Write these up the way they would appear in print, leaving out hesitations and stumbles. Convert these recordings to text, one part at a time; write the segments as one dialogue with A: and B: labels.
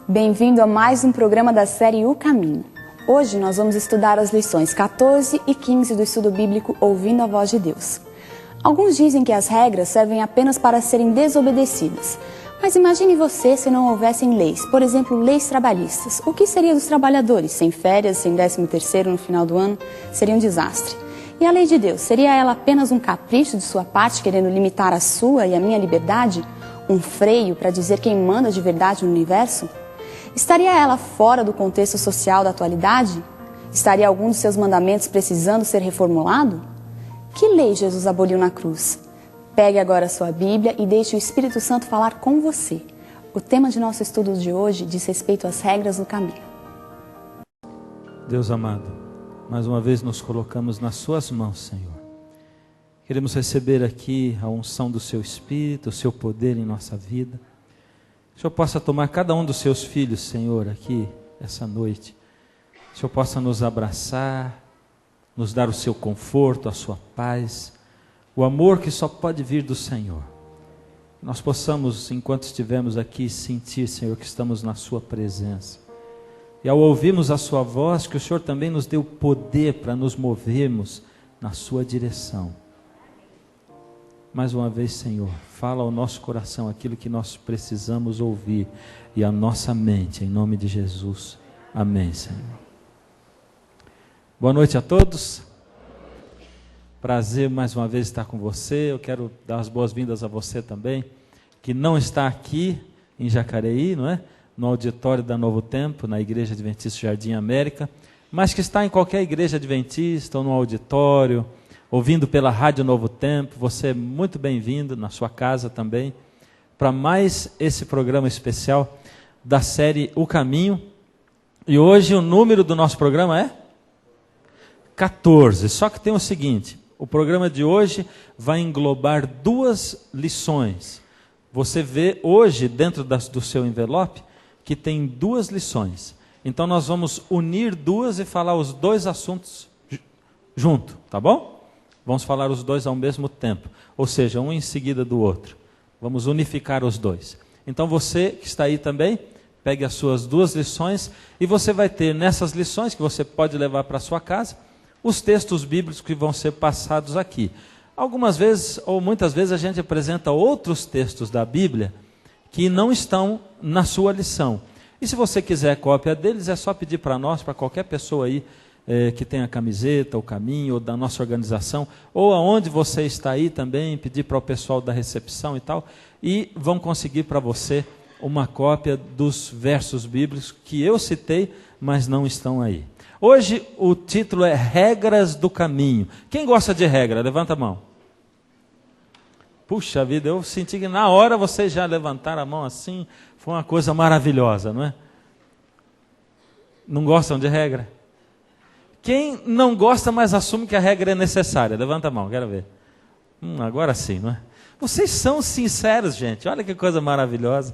A: Bem-vindo a mais um programa da série O Caminho. Hoje nós vamos estudar as lições 14 e 15 do estudo bíblico Ouvindo a Voz de Deus. Alguns dizem que as regras servem apenas para serem desobedecidas. Mas imagine você se não houvessem leis, por exemplo, leis trabalhistas. O que seria dos trabalhadores? Sem férias, sem 13º no final do ano? Seria um desastre. E a lei de Deus, seria ela apenas um capricho de sua parte, querendo limitar a sua e a minha liberdade? Um freio para dizer quem manda de verdade no universo? Estaria ela fora do contexto social da atualidade? Estaria algum dos seus mandamentos precisando ser reformulado? Que lei Jesus aboliu na cruz? Pegue agora a sua Bíblia e deixe o Espírito Santo falar com você. O tema de nosso estudo de hoje diz respeito às regras do caminho.
B: Deus amado, mais uma vez nos colocamos nas suas mãos, Senhor. Queremos receber aqui a unção do seu Espírito, o seu poder em nossa vida. Que o Senhor possa tomar cada um dos seus filhos, Senhor, aqui essa noite. Que o Senhor possa nos abraçar, nos dar o seu conforto, a sua paz, o amor que só pode vir do Senhor. Nós possamos, enquanto estivermos aqui, sentir, Senhor, que estamos na sua presença. E ao ouvirmos a sua voz, que o Senhor também nos dê o poder para nos movermos na sua direção. Mais uma vez, Senhor, fala ao nosso coração aquilo que nós precisamos ouvir e a nossa mente, em nome de Jesus. Amém, Senhor. Boa noite a todos. Prazer mais uma vez estar com você. Eu quero dar as boas-vindas a você também, que não está aqui em Jacareí, não é? No auditório da Novo Tempo, na Igreja Adventista Jardim América, mas que está em qualquer igreja adventista ou no auditório, ouvindo pela Rádio Novo Tempo. Você é muito bem-vindo na sua casa também, para mais esse programa especial da série O Caminho. E hoje o número do nosso programa é 14, só que tem o seguinte: o programa de hoje vai englobar 2 lições. Você vê hoje, dentro do seu envelope, que tem 2 lições. Então nós vamos unir 2 e falar os 2 assuntos junto, tá bom? Vamos falar os 2 ao mesmo tempo, ou seja, um em seguida do outro. Vamos unificar os 2. Então você que está aí também, pegue as suas 2 lições e você vai ter nessas lições, que você pode levar para a sua casa, os textos bíblicos que vão ser passados aqui. Algumas vezes, ou muitas vezes, a gente apresenta outros textos da Bíblia que não estão na sua lição. E se você quiser cópia deles, é só pedir para nós, para qualquer pessoa aí que tenha a camiseta, o caminho, ou da nossa organização, ou aonde você está aí também, pedir para o pessoal da recepção e tal, e vão conseguir para você uma cópia dos versos bíblicos que eu citei, mas não estão aí. Hoje o título é Regras do Caminho. Quem gosta de regra? Levanta a mão. Puxa vida, eu senti que na hora vocês já levantaram a mão assim. Foi uma coisa maravilhosa, não é? Não gostam de regra? Quem não gosta, mas assume que a regra é necessária? Levanta a mão, quero ver. Agora sim, não é? Vocês são sinceros, gente. Olha que coisa maravilhosa.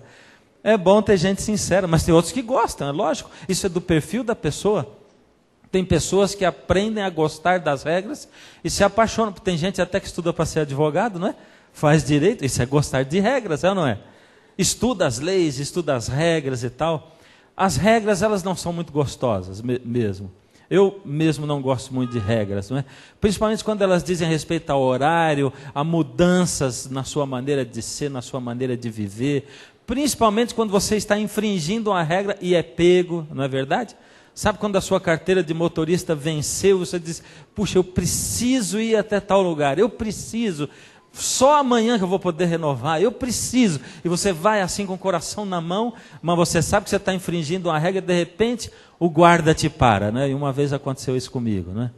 B: É bom ter gente sincera, mas tem outros que gostam, é lógico. Isso é do perfil da pessoa. Tem pessoas que aprendem a gostar das regras e se apaixonam. Tem gente até que estuda para ser advogado, não é? Faz direito, isso é gostar de regras, é ou não é? Estuda as leis, estuda as regras e tal. As regras, elas não são muito gostosas mesmo. Eu mesmo não gosto muito de regras, não é? Principalmente quando elas dizem respeito ao horário, a mudanças na sua maneira de ser, na sua maneira de viver. Principalmente quando você está infringindo uma regra e é pego, não é verdade? Sabe quando a sua carteira de motorista venceu, você diz, puxa, eu preciso ir até tal lugar, eu preciso, só amanhã que eu vou poder renovar, eu preciso. E você vai assim com o coração na mão, mas você sabe que você está infringindo uma regra, de repente o guarda te para, né? E uma vez aconteceu isso comigo, né?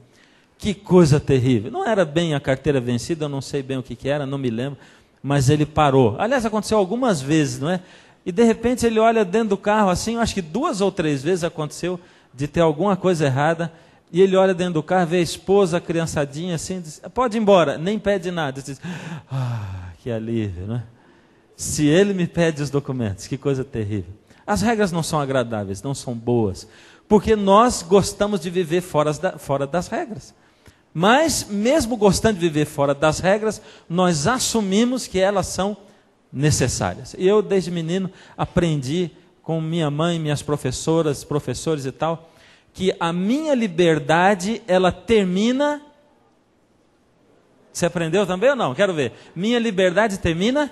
B: Que coisa terrível. Não era bem a carteira vencida, eu não sei bem o que era, não me lembro, mas ele parou. Aliás, aconteceu algumas vezes, não é? E de repente ele olha dentro do carro assim, eu acho que 2 ou 3 vezes aconteceu de ter alguma coisa errada, e ele olha dentro do carro, vê a esposa, a criançadinha assim, diz, pode ir embora, nem pede nada. Diz, que alívio, né? Se ele me pede os documentos, que coisa terrível. As regras não são agradáveis, não são boas, porque nós gostamos de viver fora das regras. Mas, mesmo gostando de viver fora das regras, nós assumimos que elas são necessárias. E eu, desde menino, aprendi com minha mãe, minhas professoras, professores e tal, que a minha liberdade, ela termina... Você aprendeu também ou não? Quero ver. Minha liberdade termina...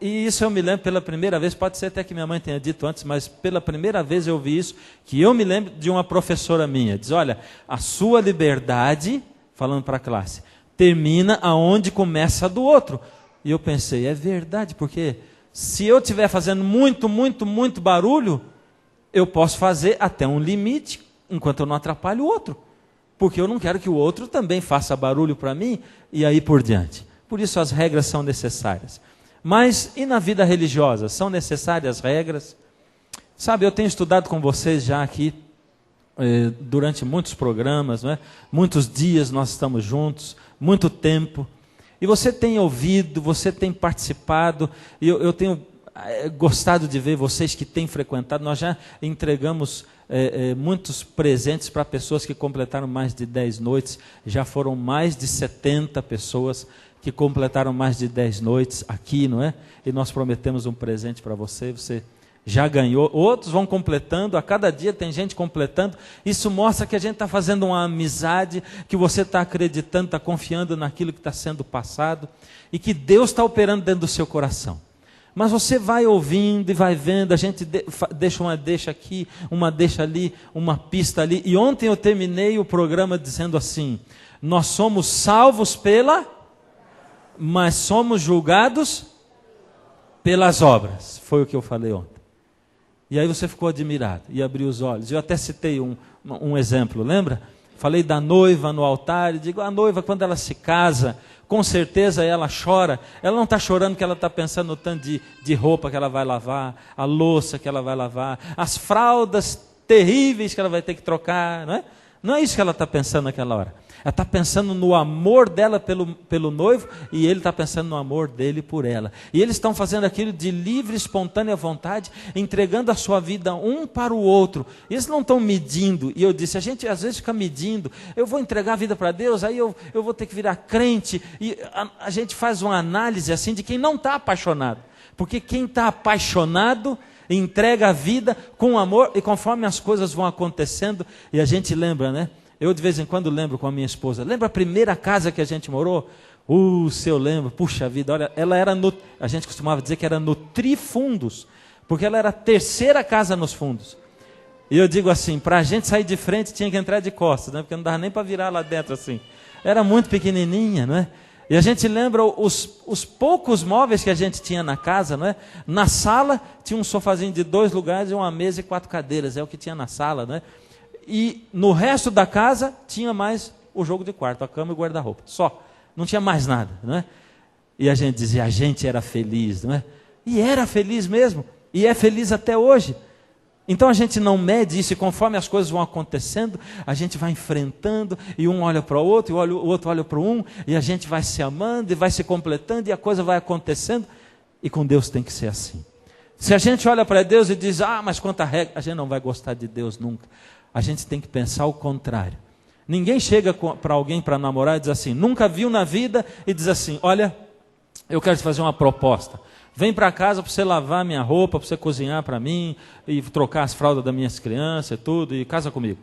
B: E isso eu me lembro pela primeira vez, pode ser até que minha mãe tenha dito antes, mas pela primeira vez eu ouvi isso, que eu me lembro de uma professora minha. Diz, olha, a sua liberdade, falando para a classe, termina aonde começa a do outro. E eu pensei, é verdade, porque se eu estiver fazendo muito barulho, eu posso fazer até um limite, enquanto eu não atrapalho o outro. Porque eu não quero que o outro também faça barulho para mim, e aí por diante. Por isso as regras são necessárias. Mas e na vida religiosa? São necessárias regras? Sabe, eu tenho estudado com vocês já aqui, durante muitos programas, não é? Muitos dias nós estamos juntos, muito tempo. E você tem ouvido, você tem participado, e eu tenho gostado de ver vocês que têm frequentado. Nós já entregamos muitos presentes para pessoas que completaram mais de 10 noites, já foram mais de 70 pessoas que completaram mais de 10 noites aqui, não é? E nós prometemos um presente para você, você já ganhou. Outros vão completando, a cada dia tem gente completando. Isso mostra que a gente está fazendo uma amizade, que você está acreditando, está confiando naquilo que está sendo passado, e que Deus está operando dentro do seu coração. Mas você vai ouvindo e vai vendo, a gente deixa uma deixa aqui, uma deixa ali, uma pista ali. E ontem eu terminei o programa dizendo assim, nós somos salvos mas somos julgados pelas obras. Foi o que eu falei ontem. E aí você ficou admirado e abriu os olhos. Eu até citei um exemplo, lembra? Falei da noiva no altar e digo, a noiva quando ela se casa, com certeza ela chora. Ela não está chorando porque ela está pensando no tanto de roupa que ela vai lavar, a louça que ela vai lavar, as fraldas terríveis que ela vai ter que trocar, não é? Não é isso que ela está pensando naquela hora. Ela está pensando no amor dela pelo noivo, e ele está pensando no amor dele por ela. E eles estão fazendo aquilo de livre, espontânea vontade, entregando a sua vida um para o outro. Eles não estão medindo. E eu disse, a gente às vezes fica medindo. Eu vou entregar a vida para Deus, aí eu vou ter que virar crente. E a gente faz uma análise assim de quem não está apaixonado. Porque quem está apaixonado entrega a vida com amor, e conforme as coisas vão acontecendo, e a gente lembra, né? Eu de vez em quando lembro com a minha esposa, lembra a primeira casa que a gente morou? Se eu lembro, puxa vida, olha, ela era a gente costumava dizer que era no Trifundos, porque ela era a terceira casa nos fundos. E eu digo assim, para a gente sair de frente tinha que entrar de costas, né? Porque não dava nem para virar lá dentro assim. Era muito pequenininha, não é? E a gente lembra os poucos móveis que a gente tinha na casa, não é? Na sala tinha um sofazinho de 2 lugares, uma mesa e 4 cadeiras, é o que tinha na sala, não é? E no resto da casa tinha mais o jogo de quarto, a cama e o guarda-roupa, só. Não tinha mais nada, não é? E a gente dizia, a gente era feliz, não é? E era feliz mesmo, e é feliz até hoje. Então a gente não mede isso, e conforme as coisas vão acontecendo, a gente vai enfrentando, e um olha para o outro, e o outro olha para um, e a gente vai se amando, e vai se completando, e a coisa vai acontecendo, e com Deus tem que ser assim. Se a gente olha para Deus e diz, mas quanta regra, a gente não vai gostar de Deus nunca. A gente tem que pensar o contrário. Ninguém chega para alguém para namorar e diz assim, nunca viu na vida, e diz assim, olha, eu quero te fazer uma proposta. Vem para casa para você lavar minha roupa, para você cozinhar para mim, e trocar as fraldas das minhas crianças e tudo, e casa comigo.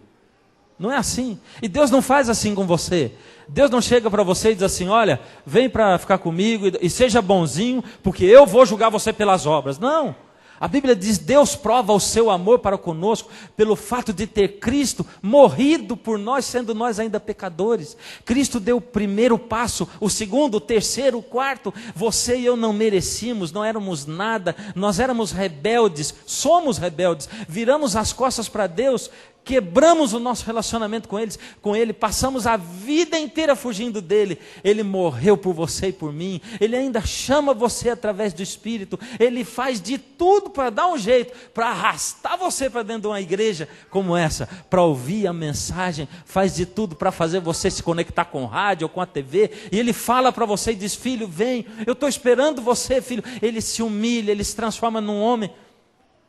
B: Não é assim. E Deus não faz assim com você. Deus não chega para você e diz assim, olha, vem para ficar comigo e seja bonzinho, porque eu vou julgar você pelas obras. Não. A Bíblia diz, Deus prova o seu amor para conosco pelo fato de ter Cristo morrido por nós, sendo nós ainda pecadores. Cristo deu o primeiro passo, o segundo, o terceiro, o quarto. Você e eu não merecíamos, não éramos nada, nós éramos rebeldes, somos rebeldes, viramos as costas para Deus, quebramos o nosso relacionamento com Ele, passamos a vida inteira fugindo dEle. Ele morreu por você e por mim, Ele ainda chama você através do Espírito, Ele faz de tudo para dar um jeito, para arrastar você para dentro de uma igreja como essa, para ouvir a mensagem, faz de tudo para fazer você se conectar com o rádio ou com a TV, e Ele fala para você e diz, filho, vem, eu estou esperando você, filho. Ele se humilha, Ele se transforma num homem,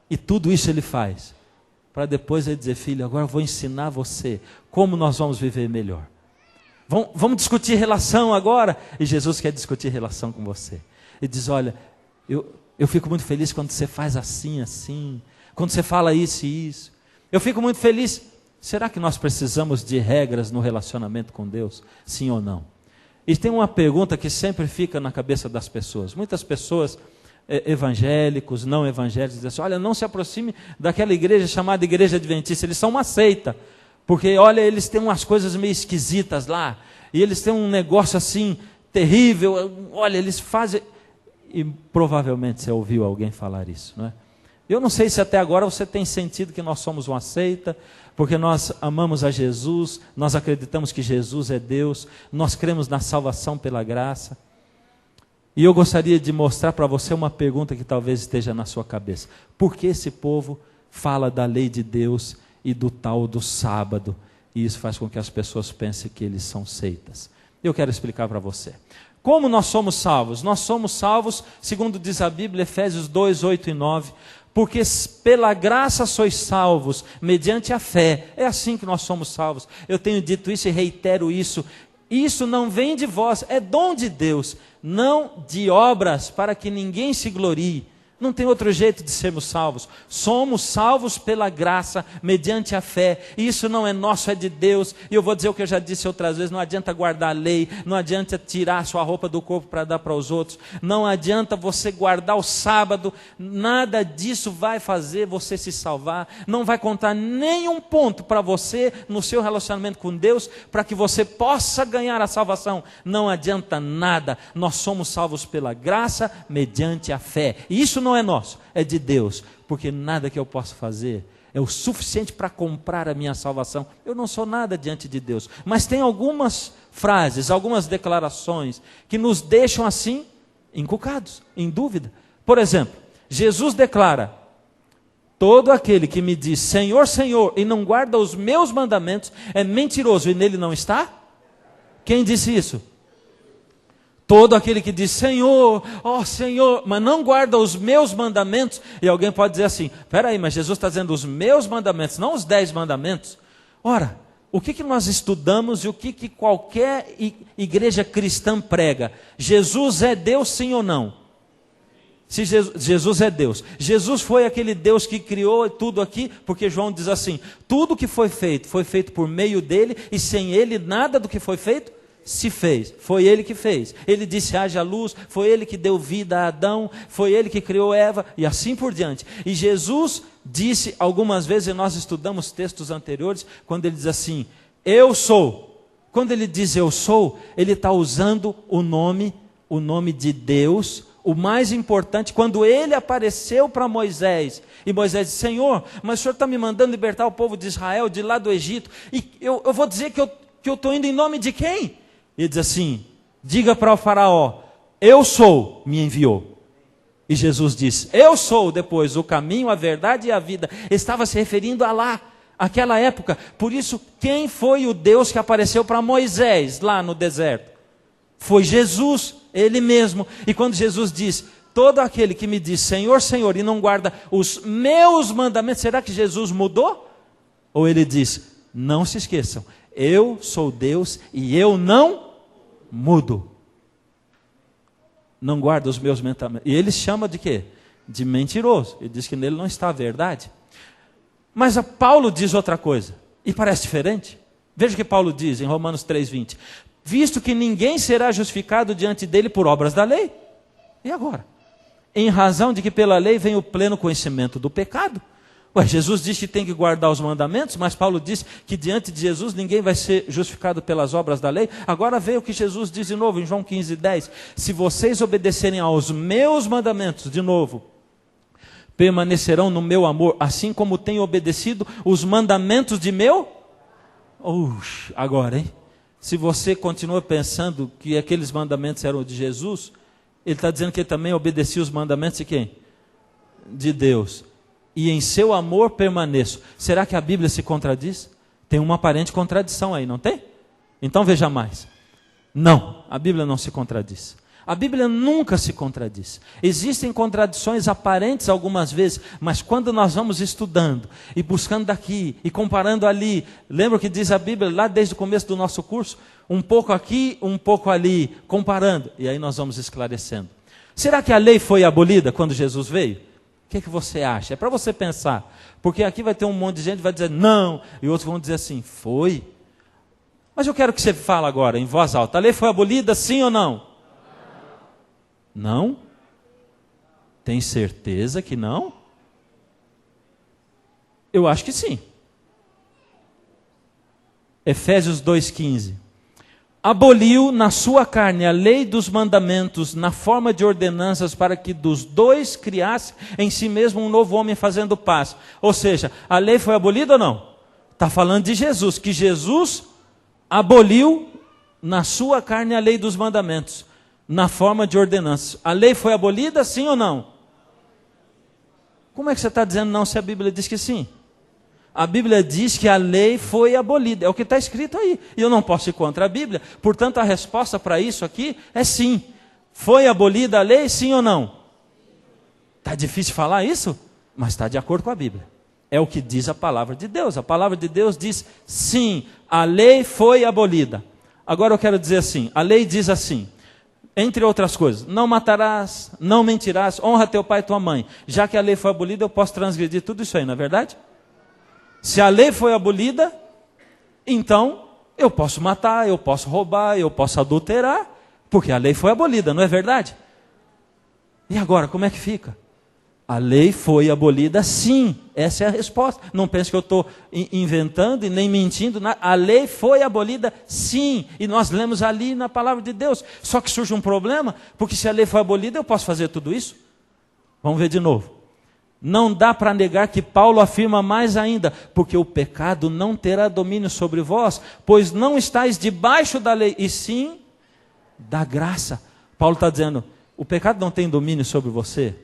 B: e tudo isso Ele faz para depois Ele dizer, filho, agora eu vou ensinar você como nós vamos viver melhor. Vamos discutir relação agora. E Jesus quer discutir relação com você. Ele diz, olha, Eu fico muito feliz quando você faz assim, assim. Quando você fala isso e isso. Eu fico muito feliz. Será que nós precisamos de regras no relacionamento com Deus? Sim ou não? E tem uma pergunta que sempre fica na cabeça das pessoas. Muitas pessoas, evangélicos, não evangélicos, dizem assim, olha, não se aproxime daquela igreja chamada Igreja Adventista. Eles são uma seita. Porque, olha, eles têm umas coisas meio esquisitas lá. E eles têm um negócio assim, terrível. Olha, eles fazem... E provavelmente você ouviu alguém falar isso, não é? Eu não sei se até agora você tem sentido que nós somos uma seita, porque nós amamos a Jesus, nós acreditamos que Jesus é Deus, nós cremos na salvação pela graça. E eu gostaria de mostrar para você uma pergunta que talvez esteja na sua cabeça. Por que esse povo fala da lei de Deus e do tal do sábado? E isso faz com que as pessoas pensem que eles são seitas. Eu quero explicar para você. Como nós somos salvos? Nós somos salvos, segundo diz a Bíblia, Efésios 2, 8 e 9, porque pela graça sois salvos, mediante a fé. É assim que nós somos salvos. Eu tenho dito isso e reitero isso. Isso não vem de vós, é dom de Deus, não de obras, para que ninguém se glorie. Não tem outro jeito de sermos salvos. Somos salvos pela graça, mediante a fé. E isso não é nosso, é de Deus. E eu vou dizer o que eu já disse outras vezes. Não adianta guardar a lei. Não adianta tirar a sua roupa do corpo para dar para os outros. Não adianta você guardar o sábado. Nada disso vai fazer você se salvar. Não vai contar nenhum ponto para você no seu relacionamento com Deus, para que você possa ganhar a salvação. Não adianta nada. Nós somos salvos pela graça, mediante a fé. E isso não é nosso, é de Deus, porque nada que eu possa fazer é o suficiente para comprar a minha salvação. Eu não sou nada diante de Deus, mas tem algumas frases, algumas declarações que nos deixam assim, encucados, em dúvida. Por exemplo, Jesus declara, todo aquele que me diz Senhor, Senhor, e não guarda os meus mandamentos, é mentiroso e nele não está? Quem disse isso? Todo aquele que diz, Senhor, ó Senhor, mas não guarda os meus mandamentos. E alguém pode dizer assim, espera aí, mas Jesus está dizendo os meus mandamentos, não os 10 mandamentos. Ora, o que nós estudamos e o que qualquer igreja cristã prega? Jesus é Deus, sim ou não? Se Jesus é Deus. Jesus foi aquele Deus que criou tudo aqui, porque João diz assim, tudo que foi feito por meio dele, e sem ele nada do que foi feito se fez, foi ele que fez. Ele disse haja luz, foi ele que deu vida a Adão, foi ele que criou Eva e assim por diante. E Jesus disse algumas vezes, e nós estudamos textos anteriores, quando ele diz assim, eu sou. Quando ele diz eu sou, ele está usando o nome de Deus, o mais importante. Quando ele apareceu para Moisés, e Moisés disse, Senhor, mas o Senhor está me mandando libertar o povo de Israel de lá do Egito, e eu vou dizer que eu estou indo em nome de quem? Ele diz assim, diga para o faraó, eu sou, me enviou. E Jesus disse, eu sou depois o caminho, a verdade e a vida. Estava se referindo a lá, aquela época. Por isso, quem foi o Deus que apareceu para Moisés lá no deserto? Foi Jesus, ele mesmo. E quando Jesus diz, todo aquele que me diz Senhor, Senhor, e não guarda os meus mandamentos, será que Jesus mudou? Ou ele diz, não se esqueçam, eu sou Deus e eu não mudo. Não guarda os meus mandamentos. E ele chama de quê? De mentiroso. Ele diz que nele não está a verdade. Mas Paulo diz outra coisa. E parece diferente. Veja o que Paulo diz em Romanos 3,20. Visto que ninguém será justificado diante dele por obras da lei. E agora? Em razão de que pela lei vem o pleno conhecimento do pecado. Jesus diz que tem que guardar os mandamentos, mas Paulo diz que diante de Jesus ninguém vai ser justificado pelas obras da lei. Agora veja o que Jesus diz de novo em João 15:10. Se vocês obedecerem aos meus mandamentos, de novo, permanecerão no meu amor, assim como tenho obedecido os mandamentos de meu... Agora, hein? Se você continua pensando que aqueles mandamentos eram de Jesus, ele está dizendo que ele também obedecia os mandamentos de quem? De Deus. E em seu amor permaneço. Será que a Bíblia se contradiz? Tem uma aparente contradição aí, não tem? Então veja mais. Não, a Bíblia não se contradiz. A Bíblia nunca se contradiz. Existem contradições aparentes algumas vezes, mas quando nós vamos estudando e buscando daqui e comparando ali, lembra o que diz a Bíblia lá desde o começo do nosso curso? Um pouco aqui, um pouco ali, comparando. E aí nós vamos esclarecendo. Será que a lei foi abolida quando Jesus veio? O que você acha? É para você pensar. Porque aqui vai ter um monte de gente que vai dizer não, e outros vão dizer assim, foi. Mas eu quero que você fale agora, em voz alta. A lei foi abolida, sim ou não? Não? Tem certeza que não? Eu acho que sim. Efésios 2,15. Aboliu na sua carne a lei dos mandamentos na forma de ordenanças para que dos dois criasse em si mesmo um novo homem fazendo paz. Ou seja, a lei foi abolida ou não? Está falando de Jesus, que Jesus aboliu na sua carne a lei dos mandamentos na forma de ordenanças. A lei foi abolida, sim ou não? Como é que você está dizendo não se a Bíblia diz que sim? A Bíblia diz que a lei foi abolida, é o que está escrito aí. E eu não posso ir contra a Bíblia, portanto a resposta para isso aqui é sim. Foi abolida a lei, sim ou não? Está difícil falar isso? Mas está de acordo com a Bíblia. É o que diz a palavra de Deus. A palavra de Deus diz sim, a lei foi abolida. Agora eu quero dizer assim, a lei diz assim, entre outras coisas, não matarás, não mentirás, honra teu pai e tua mãe. Já que a lei foi abolida, eu posso transgredir tudo isso aí, não é verdade? Se a lei foi abolida, então eu posso matar, eu posso roubar, eu posso adulterar, porque a lei foi abolida, não é verdade? E agora, como é que fica? A lei foi abolida sim, essa é a resposta. Não pense que eu estou inventando e nem mentindo. A lei foi abolida sim, e nós lemos ali na palavra de Deus. Só que surge um problema, porque se a lei foi abolida, eu posso fazer tudo isso? Vamos ver de novo. Não dá para negar que Paulo afirma mais ainda, porque o pecado não terá domínio sobre vós, pois não estáis debaixo da lei, e sim da graça. Paulo está dizendo, o pecado não tem domínio sobre você.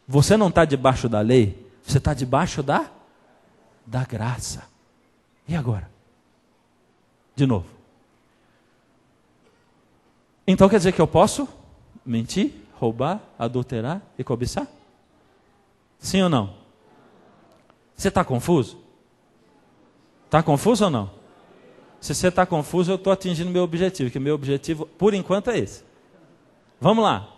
B: Você não está debaixo da lei, você está debaixo da graça. E agora? De novo. Então quer dizer que eu posso mentir, roubar, adulterar e cobiçar? Sim ou não? Você está confuso? Está confuso ou não? Se você está confuso, eu estou atingindo meu objetivo, que meu objetivo, por enquanto, é esse. Vamos lá.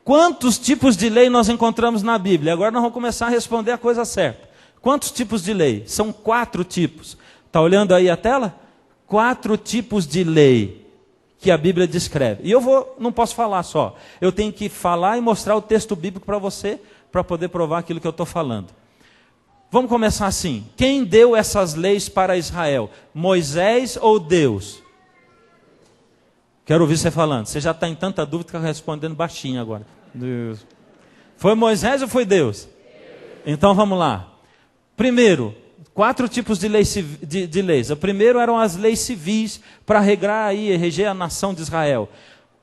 B: Quantos tipos de lei nós encontramos na Bíblia? Agora nós vamos começar a responder a coisa certa. Quantos tipos de lei? São 4 tipos. Está olhando aí a tela? 4 tipos de lei que a Bíblia descreve. E não posso falar só. Eu tenho que falar e mostrar o texto bíblico para você, para poder provar aquilo que eu estou falando. Vamos começar assim. Quem deu essas leis para Israel? Moisés ou Deus? Quero ouvir você falando. Você já está em tanta dúvida que está respondendo baixinho agora. Deus. Foi Moisés ou foi Deus? Então vamos lá. Primeiro, 4 tipos de leis. O primeiro eram as leis civis para regrar e reger a nação de Israel.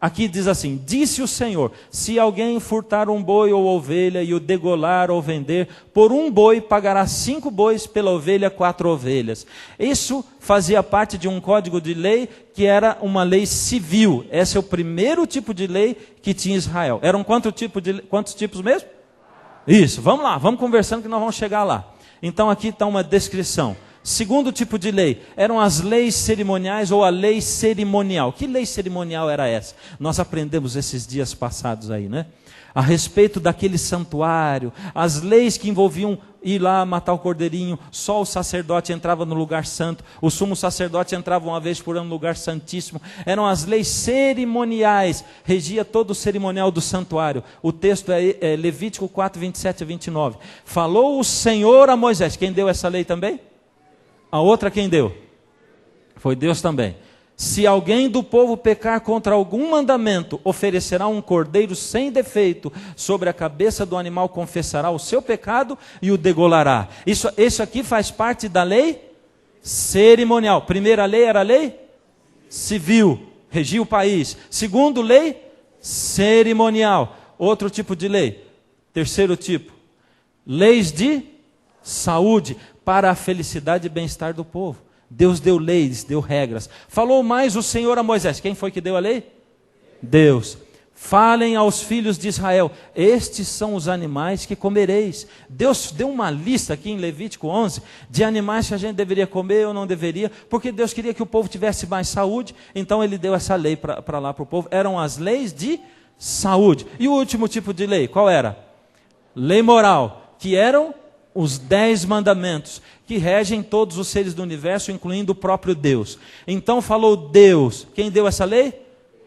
B: Aqui diz assim, disse o Senhor, se alguém furtar um boi ou ovelha e o degolar ou vender, por um boi pagará 5 bois, pela ovelha 4 ovelhas. Isso fazia parte de um código de lei que era uma lei civil. Esse é o primeiro tipo de lei que tinha Israel. Eram quantos tipos mesmo? Isso, vamos lá, vamos conversando que nós vamos chegar lá. Então aqui está uma descrição. Segundo tipo de lei, eram as leis cerimoniais ou a lei cerimonial. Que lei cerimonial era essa? Nós aprendemos esses dias passados aí, né? A respeito daquele santuário, as leis que envolviam ir lá matar o cordeirinho, só o sacerdote entrava no lugar santo, o sumo sacerdote entrava uma vez por ano no lugar santíssimo. Eram as leis cerimoniais, regia todo o cerimonial do santuário. O texto é Levítico 4, 27 a 29. Falou o Senhor a Moisés. Quem deu essa lei também? A outra quem deu? Foi Deus também. Se alguém do povo pecar contra algum mandamento, oferecerá um cordeiro sem defeito, sobre a cabeça do animal confessará o seu pecado e o degolará. Isso aqui faz parte da lei cerimonial. Primeira lei era a lei civil, regia o país. Segundo, lei cerimonial. Outro tipo de lei. Terceiro tipo, leis de saúde, para a felicidade e bem-estar do povo. Deus deu leis, deu regras. Falou mais o Senhor a Moisés. Quem foi que deu a lei? Deus. Falem aos filhos de Israel, estes são os animais que comereis. Deus deu uma lista aqui em Levítico 11, de animais que a gente deveria comer ou não deveria, porque Deus queria que o povo tivesse mais saúde, então Ele deu essa lei para lá para o povo. Eram as leis de saúde. E o último tipo de lei, qual era? Lei moral, que eram os 10 mandamentos, que regem todos os seres do universo, incluindo o próprio Deus. Então falou Deus. Quem deu essa lei?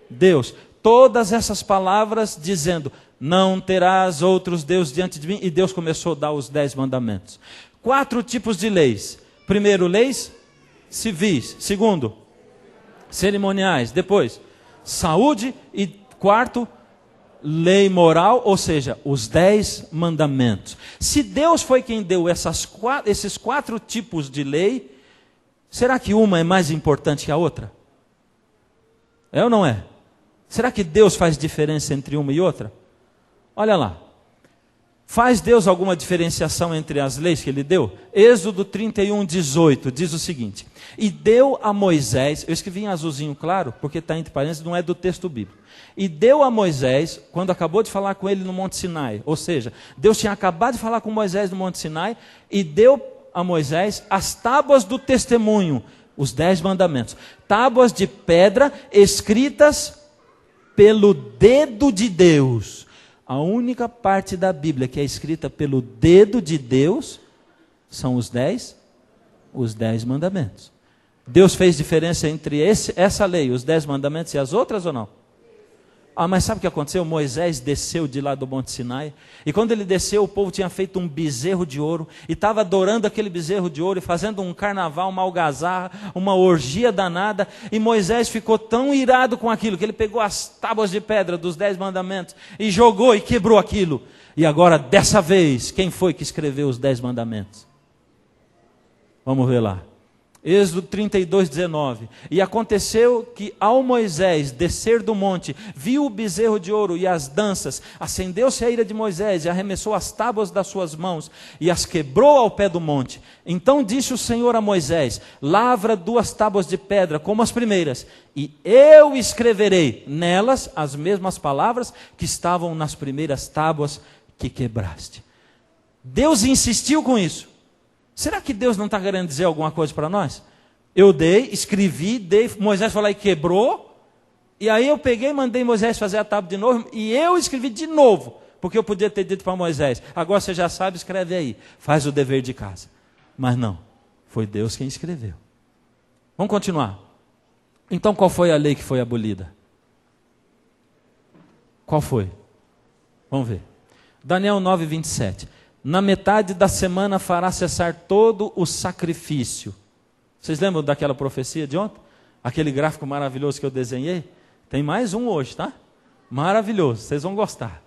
B: Deus. Todas essas palavras dizendo, não terás outros deuses diante de mim. E Deus começou a dar os 10 mandamentos. 4 tipos de leis. Primeiro, leis civis. Segundo, cerimoniais. Depois, saúde. E quarto, lei moral, ou seja, os 10 mandamentos. Se Deus foi quem deu esses 4 tipos de lei, será que uma é mais importante que a outra? É ou não é? Será que Deus faz diferença entre uma e outra? Olha lá. Faz Deus alguma diferenciação entre as leis que Ele deu? Êxodo 31, 18 diz o seguinte: e deu a Moisés, eu escrevi em azulzinho claro, porque está entre parênteses, não é do texto bíblico. E deu a Moisés, quando acabou de falar com ele no Monte Sinai, ou seja, Deus tinha acabado de falar com Moisés no Monte Sinai, e deu a Moisés as tábuas do testemunho, os 10 mandamentos, tábuas de pedra escritas pelo dedo de Deus. A única parte da Bíblia que é escrita pelo dedo de Deus são os 10 mandamentos. Deus fez diferença entre essa lei, os 10 mandamentos e as outras ou não? Mas sabe o que aconteceu? Moisés desceu de lá do Monte Sinai, e quando ele desceu, o povo tinha feito um bezerro de ouro, e estava adorando aquele bezerro de ouro, e fazendo um carnaval, uma algazarra, uma orgia danada, e Moisés ficou tão irado com aquilo, que ele pegou as tábuas de pedra dos 10 mandamentos, e jogou e quebrou aquilo. E agora, dessa vez, quem foi que escreveu os 10 mandamentos? Vamos ver lá. Êxodo 32, 19. E aconteceu que ao Moisés descer do monte, viu o bezerro de ouro e as danças, acendeu-se a ira de Moisés e arremessou as tábuas das suas mãos e as quebrou ao pé do monte. Então disse o Senhor a Moisés: lavra 2 tábuas de pedra como as primeiras, e eu escreverei nelas as mesmas palavras que estavam nas primeiras tábuas que quebraste. Deus insistiu com isso. Será que Deus não está querendo dizer alguma coisa para nós? Eu escrevi, Moisés foi lá e quebrou, e aí eu peguei e mandei Moisés fazer a tábua de novo, e eu escrevi de novo, porque eu podia ter dito para Moisés, agora você já sabe, escreve aí, faz o dever de casa. Mas não, foi Deus quem escreveu. Vamos continuar. Então qual foi a lei que foi abolida? Qual foi? Vamos ver. Daniel 9, 27. Na metade da semana fará cessar todo o sacrifício. Vocês lembram daquela profecia de ontem? Aquele gráfico maravilhoso que eu desenhei? Tem mais um hoje, tá? Maravilhoso, vocês vão gostar.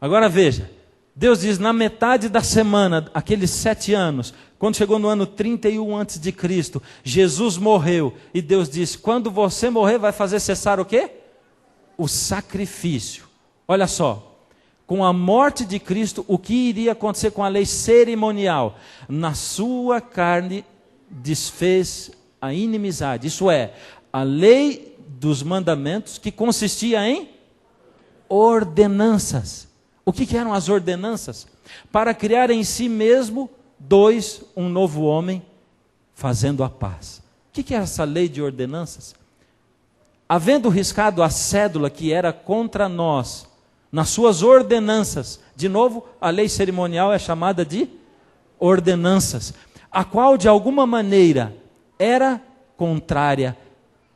B: Agora veja, Deus diz, na metade da semana, aqueles 7 anos, quando chegou no ano 31 a.C., Jesus morreu, e Deus diz, quando você morrer, vai fazer cessar o quê? O sacrifício. Olha só. Com a morte de Cristo, o que iria acontecer com a lei cerimonial? Na sua carne desfez a inimizade. Isso é, a lei dos mandamentos que consistia em ordenanças. O que eram as ordenanças? Para criar em si mesmo um novo homem, fazendo a paz. O que é essa lei de ordenanças? Havendo riscado a cédula que era contra nós, nas suas ordenanças, de novo, a lei cerimonial é chamada de ordenanças, a qual de alguma maneira era contrária,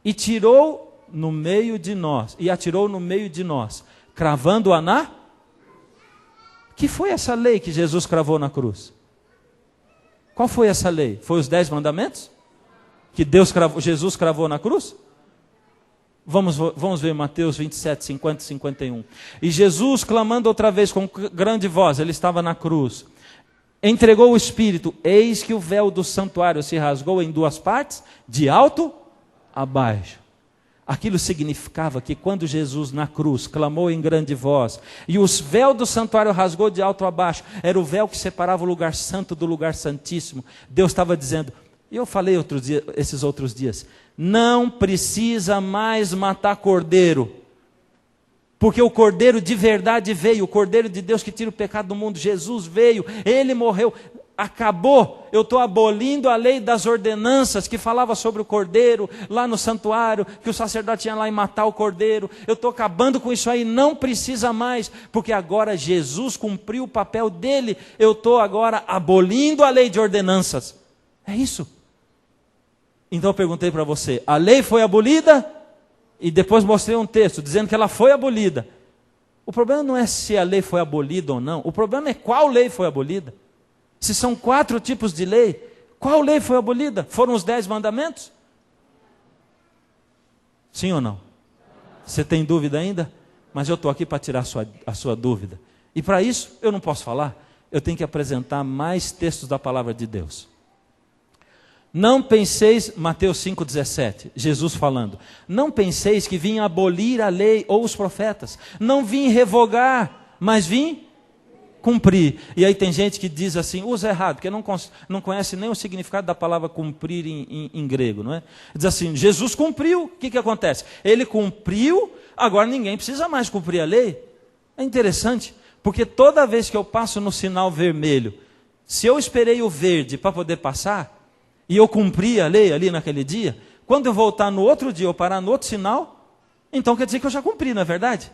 B: e tirou no meio de nós, e atirou no meio de nós, cravando-a na... Que foi essa lei que Jesus cravou na cruz? Qual foi essa lei? Foi os 10 mandamentos? Que Jesus cravou na cruz? Vamos ver Mateus 27, 50 e 51. E Jesus, clamando outra vez com grande voz, ele estava na cruz, entregou o Espírito, eis que o véu do santuário se rasgou em 2 partes, de alto a baixo. Aquilo significava que quando Jesus na cruz clamou em grande voz, e os véus do santuário rasgou de alto a baixo, era o véu que separava o lugar santo do lugar santíssimo. Deus estava dizendo, e eu falei esses outros dias, não precisa mais matar cordeiro, porque o cordeiro de verdade veio, o cordeiro de Deus que tira o pecado do mundo, Jesus veio, ele morreu. acabou, eu estou abolindo a lei das ordenanças que falava sobre o cordeiro lá no santuário, que o sacerdote tinha lá e matar o cordeiro. Eu estou acabando com isso aí, não precisa mais, porque agora Jesus cumpriu o papel dele. Eu estou agora abolindo a lei de ordenanças. É isso. Então eu perguntei para você, a lei foi abolida? E depois mostrei um texto dizendo que ela foi abolida. O problema não é se a lei foi abolida ou não, o problema é qual lei foi abolida. Se são 4 tipos de lei, qual lei foi abolida? Foram os 10 mandamentos? Sim ou não? Você tem dúvida ainda? Mas eu estou aqui para tirar a sua dúvida. E para isso, eu não posso falar, eu tenho que apresentar mais textos da palavra de Deus. Não penseis, Mateus 5,17, Jesus falando, não penseis que vim abolir a lei ou os profetas, não vim revogar, mas vim cumprir. E aí tem gente que diz assim, usa errado, porque não conhece nem o significado da palavra cumprir em grego, não é? Diz assim, Jesus cumpriu, o que acontece? Ele cumpriu, agora ninguém precisa mais cumprir a lei. É interessante, porque toda vez que eu passo no sinal vermelho, se eu esperei o verde para poder passar, e eu cumpri a lei ali naquele dia, quando eu voltar no outro dia, ou parar no outro sinal, então quer dizer que eu já cumpri, não é verdade?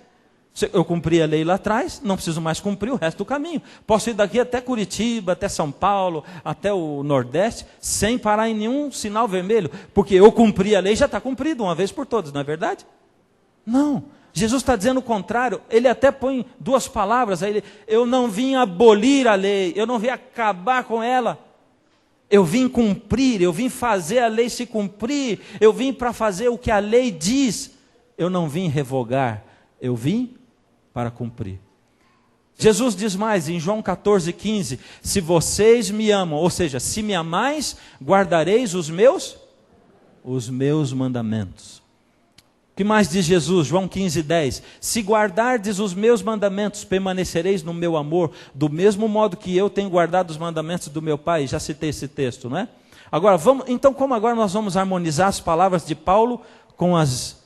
B: Eu cumpri a lei lá atrás, não preciso mais cumprir o resto do caminho. Posso ir daqui até Curitiba, até São Paulo, até o Nordeste, sem parar em nenhum sinal vermelho, porque eu cumpri a lei, já está cumprido uma vez por todas, não é verdade? Não, Jesus está dizendo o contrário. Ele até põe 2 palavras aí, eu não vim abolir a lei, eu não vim acabar com ela. Eu vim cumprir, eu vim fazer a lei se cumprir, eu vim para fazer o que a lei diz. Eu não vim revogar, eu vim para cumprir. Jesus diz mais em João 14,15, se vocês me amam, ou seja, se me amais, guardareis os meus mandamentos. O que mais diz Jesus? João 15,10, se guardardes os meus mandamentos, permanecereis no meu amor, do mesmo modo que eu tenho guardado os mandamentos do meu Pai. Já citei esse texto, não é? Agora, então como agora nós vamos harmonizar as palavras de Paulo com as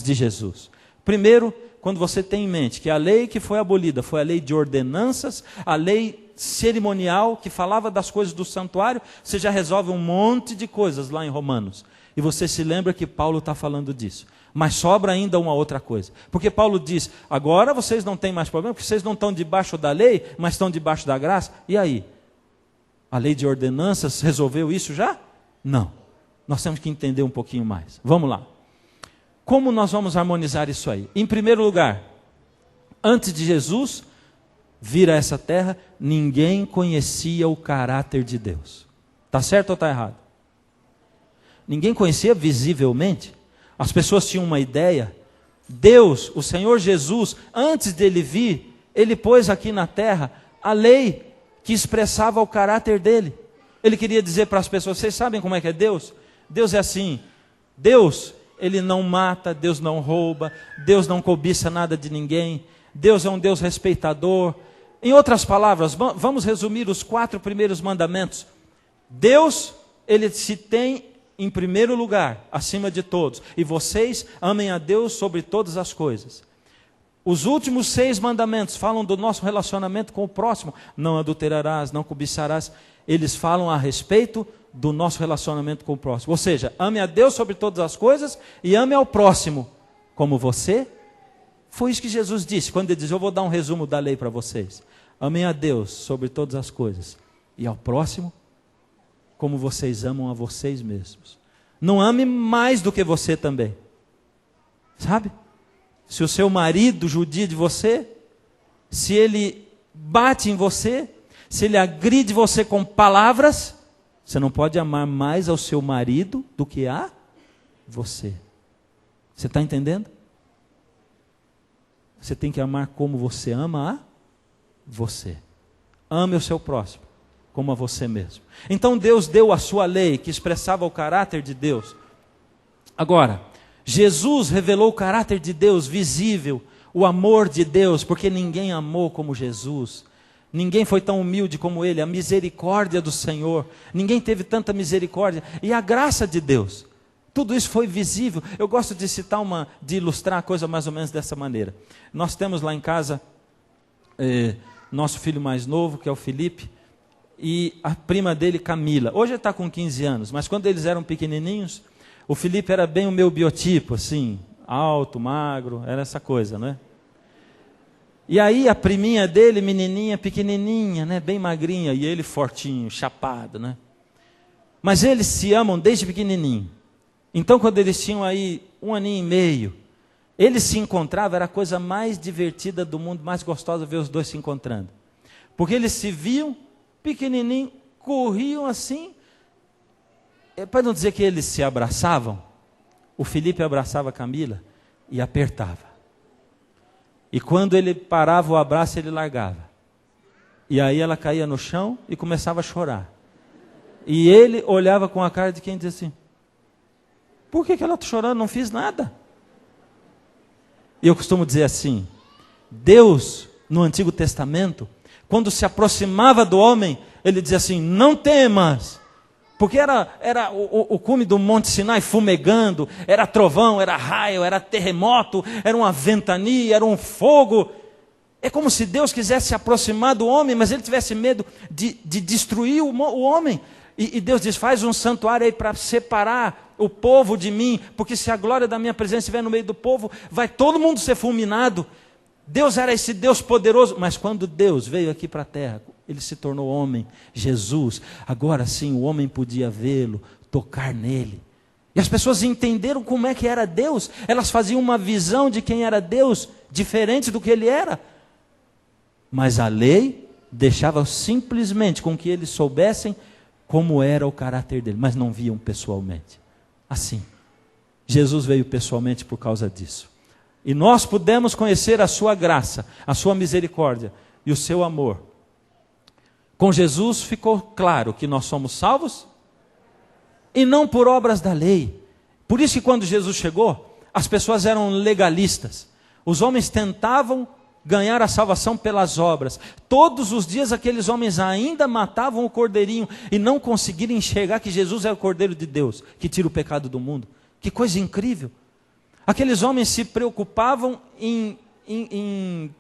B: de Jesus? Primeiro, quando você tem em mente que a lei que foi abolida foi a lei de ordenanças, a lei cerimonial que falava das coisas do santuário, você já resolve um monte de coisas lá em Romanos. E você se lembra que Paulo está falando disso. Mas sobra ainda uma outra coisa. Porque Paulo diz, agora vocês não têm mais problema, porque vocês não estão debaixo da lei, mas estão debaixo da graça. E aí? A lei de ordenanças resolveu isso já? Não. Nós temos que entender um pouquinho mais. Vamos lá. Como nós vamos harmonizar isso aí? Em primeiro lugar, antes de Jesus vir a essa terra, ninguém conhecia o caráter de Deus. Está certo ou está errado? Ninguém conhecia visivelmente. As pessoas tinham uma ideia. Deus, o Senhor Jesus, antes dele vir, ele pôs aqui na terra a lei que expressava o caráter dele. Ele queria dizer para as pessoas, vocês sabem como é que é Deus? Deus é assim, Deus, ele não mata, Deus não rouba, Deus não cobiça nada de ninguém, Deus é um Deus respeitador. Em outras palavras, vamos resumir os 4 primeiros mandamentos. Deus, ele se tem em primeiro lugar, acima de todos. E vocês amem a Deus sobre todas as coisas. Os últimos 6 mandamentos falam do nosso relacionamento com o próximo. Não adulterarás, não cobiçarás. Eles falam a respeito do nosso relacionamento com o próximo. Ou seja, ame a Deus sobre todas as coisas e ame ao próximo como você. Foi isso que Jesus disse, quando ele diz, eu vou dar um resumo da lei para vocês. Amem a Deus sobre todas as coisas e ao próximo como vocês amam a vocês mesmos. Não ame mais do que você também. Sabe? Se o seu marido judia de você, se ele bate em você, se ele agride você com palavras, você não pode amar mais ao seu marido do que a você. Você está entendendo? Você tem que amar como você ama a você. Ame o seu próximo como a você mesmo. Então Deus deu a sua lei, que expressava o caráter de Deus. Agora, Jesus revelou o caráter de Deus visível, o amor de Deus, porque ninguém amou como Jesus. Ninguém foi tão humilde como Ele, a misericórdia do Senhor. Ninguém teve tanta misericórdia. E a graça de Deus. Tudo isso foi visível. Eu gosto de citar de ilustrar a coisa mais ou menos dessa maneira. Nós temos lá em casa, nosso filho mais novo, que é o Felipe. e a prima dele, Camila. Hoje ele está com 15 anos, mas quando eles eram pequenininhos, o Felipe era bem o meu biotipo, assim, alto, magro, era essa coisa, não é? E aí a priminha dele, menininha, pequenininha, né, bem magrinha, e ele fortinho, chapado, né? Mas eles se amam desde pequenininho. Então quando eles tinham aí 1 aninho e meio, eles se encontravam, era a coisa mais divertida do mundo, mais gostosa ver os dois se encontrando. Porque eles se viam, pequenininho, corriam assim, para não dizer que eles se abraçavam, o Felipe abraçava a Camila e apertava. E quando ele parava o abraço, ele largava. E aí ela caía no chão e começava a chorar. E ele olhava com a cara de quem dizia assim, por que ela está chorando? Não fiz nada. E eu costumo dizer assim, Deus, no Antigo Testamento, quando se aproximava do homem, ele dizia assim, não temas. Porque era o cume do Monte Sinai fumegando, era trovão, era raio, era terremoto, era uma ventania, era um fogo. É como se Deus quisesse se aproximar do homem, mas ele tivesse medo de destruir o homem. E Deus diz, faz um santuário aí para separar o povo de mim, porque se a glória da minha presença estiver no meio do povo, vai todo mundo ser fulminado. Deus era esse Deus poderoso, mas quando Deus veio aqui para a terra, ele se tornou homem, Jesus, agora sim o homem podia vê-lo, tocar nele. E as pessoas entenderam como é que era Deus, elas faziam uma visão de quem era Deus, diferente do que ele era. Mas a lei deixava simplesmente com que eles soubessem como era o caráter dele, mas não viam pessoalmente. Assim, Jesus veio pessoalmente por causa disso. E nós pudemos conhecer a sua graça, a sua misericórdia e o seu amor. Com Jesus ficou claro que nós somos salvos e não por obras da lei. Por isso que quando Jesus chegou, as pessoas eram legalistas. Os homens tentavam ganhar a salvação pelas obras. Todos os dias aqueles homens ainda matavam o cordeirinho e não conseguiram enxergar que Jesus é o Cordeiro de Deus, que tira o pecado do mundo. Que coisa incrível! Aqueles homens se preocupavam em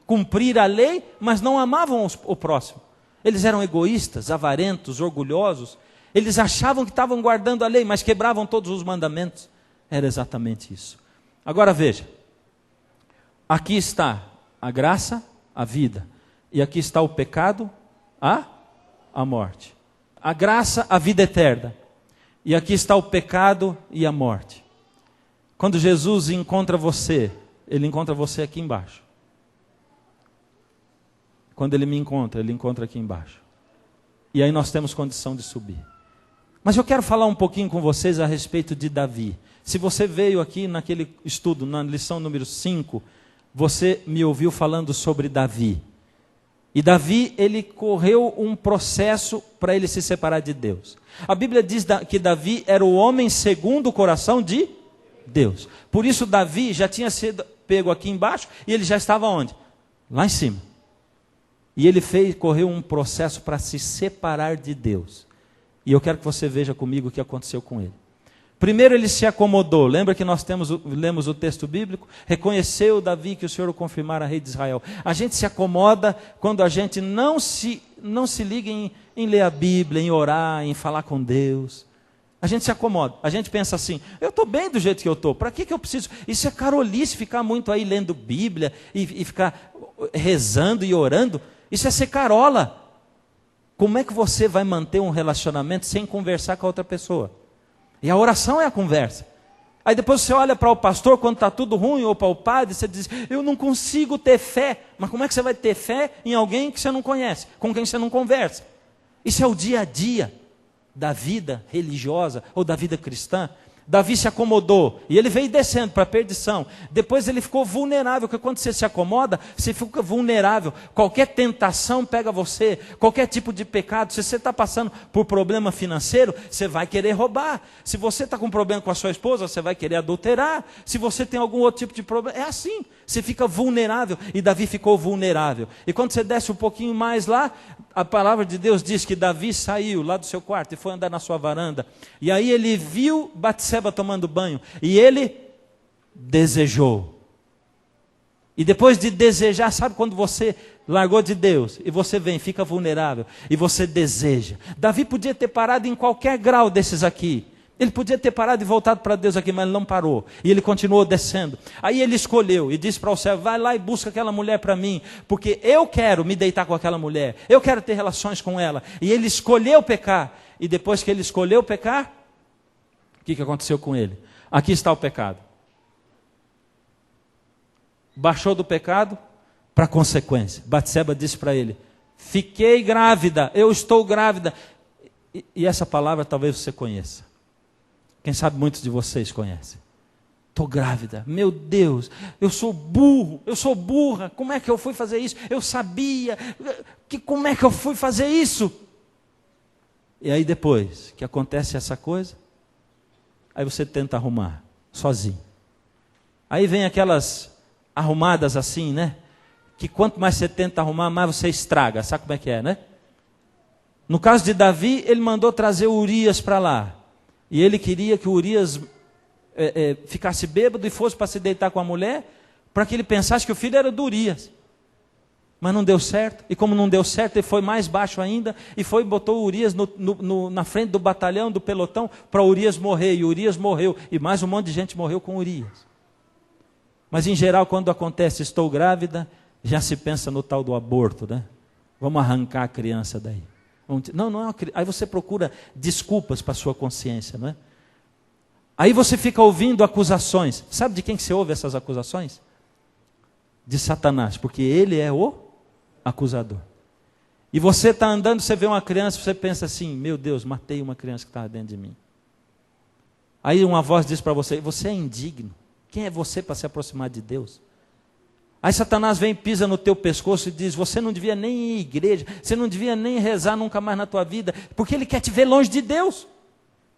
B: cumprir a lei, mas não amavam o próximo. Eles eram egoístas, avarentos, orgulhosos. Eles achavam que estavam guardando a lei, mas quebravam todos os mandamentos. Era exatamente isso. Agora veja, aqui está a graça, a vida. E aqui está o pecado, a morte. A graça, a vida eterna. E aqui está o pecado e a morte. Quando Jesus encontra você, ele encontra você aqui embaixo. Quando ele me encontra, ele encontra aqui embaixo. E aí nós temos condição de subir. Mas eu quero falar um pouquinho com vocês a respeito de Davi. Se você veio aqui naquele estudo, na lição número 5, você me ouviu falando sobre Davi. E Davi, ele correu um processo para ele se separar de Deus. A Bíblia diz que Davi era o homem segundo o coração de Deus. Por isso Davi já tinha sido pego aqui embaixo e ele já estava onde? Lá em cima. E ele correu um processo para se separar de Deus. E eu quero que você veja comigo o que aconteceu com ele. Primeiro ele se acomodou. Lembra que nós lemos o texto bíblico? Reconheceu Davi que o Senhor o confirmara rei de Israel. A gente se acomoda quando a gente não se liga em ler a Bíblia, em orar, em falar com Deus. A gente se acomoda, a gente pensa assim, eu estou bem do jeito que eu estou, para que eu preciso? Isso é carolice, ficar muito aí lendo Bíblia e ficar rezando e orando, isso é ser carola. Como é que você vai manter um relacionamento sem conversar com a outra pessoa? E a oração é a conversa. Aí depois você olha para o pastor quando está tudo ruim, ou para o padre, você diz, eu não consigo ter fé. Mas como é que você vai ter fé em alguém que você não conhece, com quem você não conversa? Isso é o dia a dia da vida religiosa ou da vida cristã. Davi se acomodou e ele veio descendo para a perdição. Depois ele ficou vulnerável, porque quando você se acomoda, você fica vulnerável. Qualquer tentação pega você, qualquer tipo de pecado. Se você está passando por problema financeiro, você vai querer roubar. Se você está com problema com a sua esposa, você vai querer adulterar. Se você tem algum outro tipo de problema, é assim. Você fica vulnerável e Davi ficou vulnerável. E quando você desce um pouquinho mais lá, a palavra de Deus diz que Davi saiu lá do seu quarto e foi andar na sua varanda. E aí ele viu Batseba tomando banho e ele desejou. E depois de desejar, sabe quando você largou de Deus, e você vem, fica vulnerável, e você deseja. Davi podia ter parado em qualquer grau desses aqui. Ele podia ter parado e voltado para Deus aqui, mas ele não parou. E ele continuou descendo. Aí ele escolheu e disse para o servo: vai lá e busca aquela mulher para mim, porque eu quero me deitar com aquela mulher. Eu quero ter relações com ela. E ele escolheu pecar. E depois que ele escolheu pecar, o que aconteceu com ele? Aqui está o pecado. Baixou do pecado para a consequência. Batseba disse para ele: fiquei grávida, eu estou grávida. E essa palavra talvez você conheça. Quem sabe muitos de vocês conhecem. Estou grávida, meu Deus, eu sou burro, eu sou burra, como é que eu fui fazer isso? Eu sabia, como é que eu fui fazer isso? E aí depois que acontece essa coisa, aí você tenta arrumar, sozinho. Aí vem aquelas arrumadas assim, né? Que quanto mais você tenta arrumar, mais você estraga, sabe como é que é, né? No caso de Davi, ele mandou trazer Urias para lá. E ele queria que Urias ficasse bêbado e fosse para se deitar com a mulher, para que ele pensasse que o filho era do Urias. Mas não deu certo. E como não deu certo, ele foi mais baixo ainda, e foi e botou Urias na frente do batalhão, do pelotão, para Urias morrer. E Urias morreu. E mais um monte de gente morreu com Urias. Mas em geral, quando acontece, estou grávida, já se pensa no tal do aborto, né? Vamos arrancar a criança daí. Não é uma criança. Aí você procura desculpas para a sua consciência, não é? Aí você fica ouvindo acusações. Sabe de quem que você ouve essas acusações? De Satanás, porque ele é o acusador. E você está andando, você vê uma criança, você pensa assim: meu Deus, matei uma criança que estava dentro de mim. Aí uma voz diz para você: você é indigno. Quem é você para se aproximar de Deus? Aí Satanás vem e pisa no teu pescoço e diz: você não devia nem ir à igreja, você não devia nem rezar nunca mais na tua vida, porque ele quer te ver longe de Deus.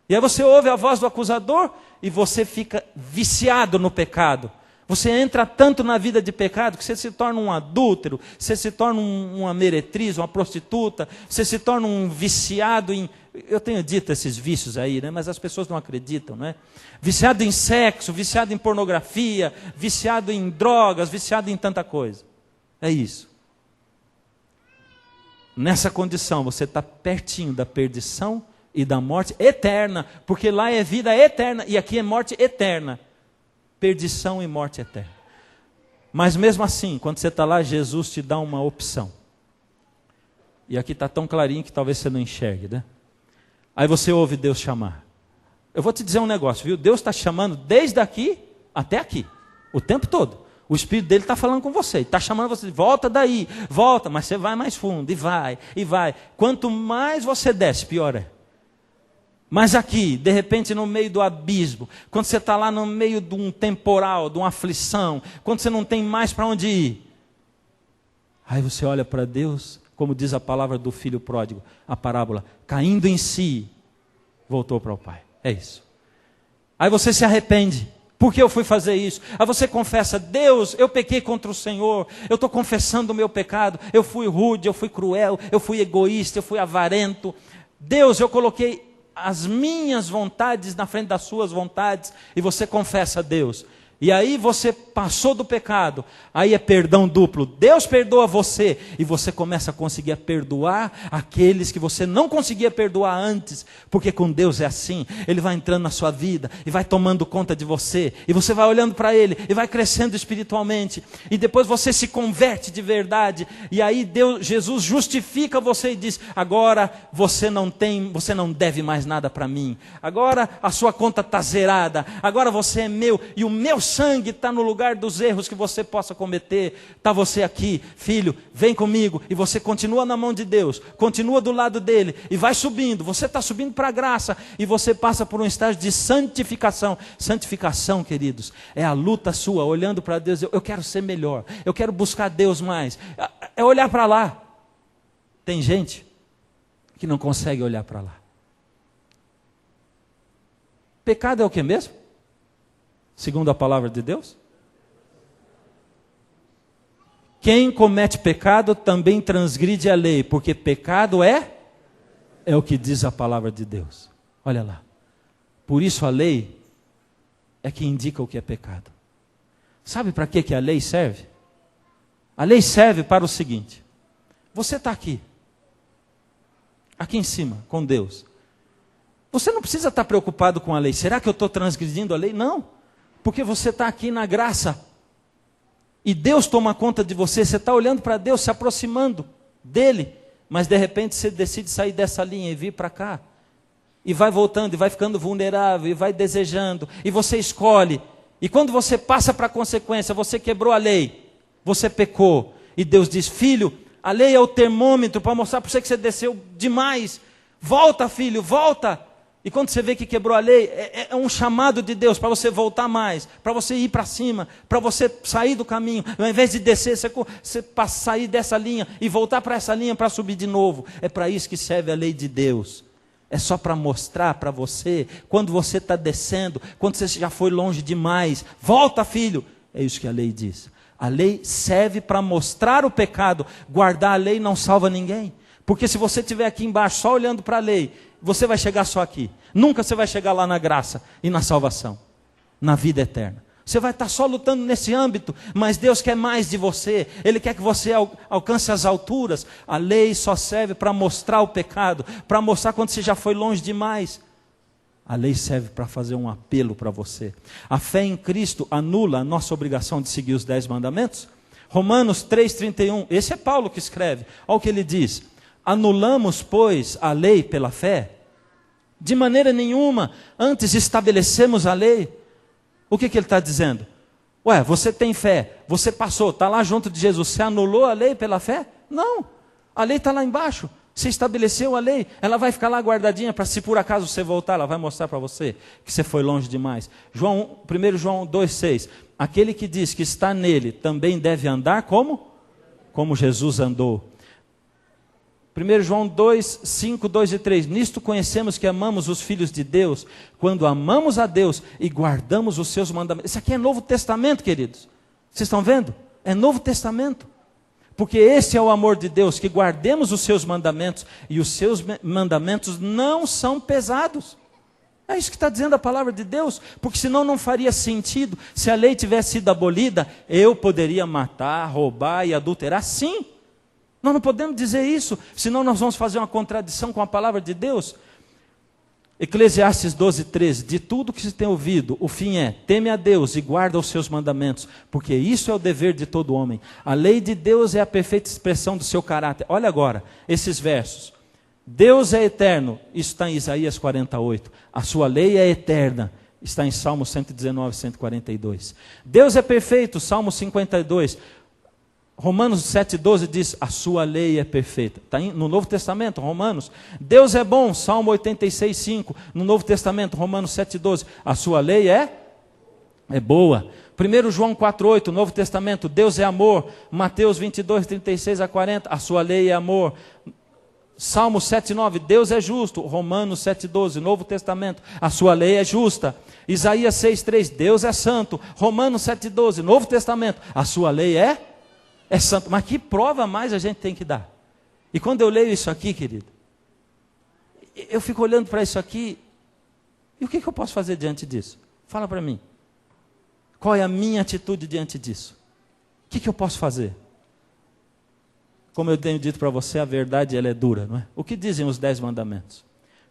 B: E aí você ouve a voz do acusador e você fica viciado no pecado. Você entra tanto na vida de pecado que você se torna um adúltero, você se torna uma meretriz, uma prostituta, você se torna um viciado em... Eu tenho dito esses vícios aí, né? Mas as pessoas não acreditam, né? Viciado em sexo, viciado em pornografia, viciado em drogas, viciado em tanta coisa. É isso. Nessa condição, você está pertinho da perdição e da morte eterna, porque lá é vida eterna e aqui é morte eterna. Perdição e morte eterna. Mas mesmo assim, quando você está lá, Jesus te dá uma opção. E aqui está tão clarinho que talvez você não enxergue, né? Aí você ouve Deus chamar. Eu vou te dizer um negócio, viu? Deus está chamando desde aqui até aqui, o tempo todo. O Espírito dele está falando com você, está chamando você, volta daí, volta, mas você vai mais fundo, e vai, e vai. Quanto mais você desce, pior é. Mas aqui, de repente no meio do abismo, quando você está lá no meio de um temporal, de uma aflição, quando você não tem mais para onde ir, aí você olha para Deus, como diz a palavra do filho pródigo, a parábola, caindo em si, voltou para o Pai. É isso. Aí você se arrepende. Por que eu fui fazer isso? Aí você confessa: Deus, eu pequei contra o Senhor, eu estou confessando o meu pecado, eu fui rude, eu fui cruel, eu fui egoísta, eu fui avarento. Deus, eu coloquei as minhas vontades na frente das suas vontades, e você confessa a Deus. E aí você passou do pecado, aí é perdão duplo. Deus perdoa você e você começa a conseguir perdoar aqueles que você não conseguia perdoar antes, porque com Deus é assim, Ele vai entrando na sua vida e vai tomando conta de você, e você vai olhando para Ele e vai crescendo espiritualmente, e depois você se converte de verdade, e aí Jesus justifica você e diz: agora você não deve mais nada para mim, agora a sua conta está zerada, agora você é meu, e o meu sangue está no lugar dos erros que você possa cometer. Está você aqui, filho, vem comigo. E você continua na mão de Deus, continua do lado dele e vai subindo. Você está subindo para a graça e você passa por um estágio de santificação. Santificação, queridos, é a luta sua, olhando para Deus. Eu quero ser melhor, eu quero buscar Deus mais. É olhar para lá. Tem gente que não consegue olhar para lá. Pecado é o que mesmo? Segundo a palavra de Deus? Quem comete pecado também transgride a lei, porque pecado é o que diz a palavra de Deus. Olha lá. Por isso a lei é que indica o que é pecado. Sabe para que a lei serve? A lei serve para o seguinte: você está aqui em cima, com Deus. Você não precisa estar preocupado com a lei. Será que eu estou transgredindo a lei? Não, porque você está aqui na graça. E Deus toma conta de você. Você está olhando para Deus, se aproximando dEle. Mas de repente você decide sair dessa linha e vir para cá. E vai voltando, e vai ficando vulnerável, e vai desejando. E você escolhe. E quando você passa para a consequência, você quebrou a lei. Você pecou. E Deus diz: filho, a lei é o termômetro para mostrar para você que você desceu demais. Volta, filho, volta. E quando você vê que quebrou a lei, é um chamado de Deus para você voltar mais, para você ir para cima, para você sair do caminho. Ao invés de descer, você sair dessa linha e voltar para essa linha para subir de novo. É para isso que serve a lei de Deus. É só para mostrar para você, quando você está descendo, quando você já foi longe demais. Volta, filho. É isso que a lei diz. A lei serve para mostrar o pecado. Guardar a lei não salva ninguém. Porque se você estiver aqui embaixo só olhando para a lei, você vai chegar só aqui. Nunca você vai chegar lá na graça e na salvação, na vida eterna. Você vai estar só lutando nesse âmbito, mas Deus quer mais de você. Ele quer que você alcance as alturas. A lei só serve para mostrar o pecado, para mostrar quando você já foi longe demais. A lei serve para fazer um apelo para você. A fé em Cristo anula a nossa obrigação de seguir os 10 mandamentos. Romanos 3,31, esse é Paulo que escreve. Olha o que ele diz: anulamos, pois, a lei pela fé? De maneira nenhuma, antes estabelecemos a lei. O que ele está dizendo? Ué, você tem fé, você passou, está lá junto de Jesus, você anulou a lei pela fé? Não, a lei está lá embaixo, você estabeleceu a lei, ela vai ficar lá guardadinha para se por acaso você voltar, ela vai mostrar para você que você foi longe demais. 1 João 2,6, aquele que diz que está nele também deve andar como? Como Jesus andou. 1 João 2, 5, 2 e 3. Nisto conhecemos que amamos os filhos de Deus, quando amamos a Deus e guardamos os seus mandamentos. Isso aqui é Novo Testamento, queridos. Vocês estão vendo? É Novo Testamento. Porque esse é o amor de Deus, que guardemos os seus mandamentos, e os seus mandamentos não são pesados. É isso que está dizendo a palavra de Deus, porque senão não faria sentido. Se a lei tivesse sido abolida, eu poderia matar, roubar e adulterar, sim. Nós não podemos dizer isso, senão nós vamos fazer uma contradição com a palavra de Deus. Eclesiastes 12:13, de tudo que se tem ouvido, o fim é: teme a Deus e guarda os seus mandamentos, porque isso é o dever de todo homem. A lei de Deus é a perfeita expressão do seu caráter. Olha agora, esses versos. Deus é eterno, isso está em Isaías 48. A sua lei é eterna, está em Salmo 119, 142. Deus é perfeito, Salmo 52. Romanos 7,12 diz: a sua lei é perfeita. Está no Novo Testamento, Romanos. Deus é bom, Salmo 86,5. No Novo Testamento, Romanos 7,12. A sua lei é boa. 1 João 4,8, Novo Testamento. Deus é amor. Mateus 22, 36 a 40. A sua lei é amor. Salmo 7,9. Deus é justo. Romanos 7,12, Novo Testamento. A sua lei é justa. Isaías 6,3. Deus é santo. Romanos 7,12, Novo Testamento. A sua lei é santo. Mas que prova mais a gente tem que dar? E quando eu leio isso aqui, querido, eu fico olhando para isso aqui, e o que eu posso fazer diante disso? Fala para mim. Qual é a minha atitude diante disso? O que eu posso fazer? Como eu tenho dito para você, a verdade ela é dura, não é? O que dizem os 10 mandamentos?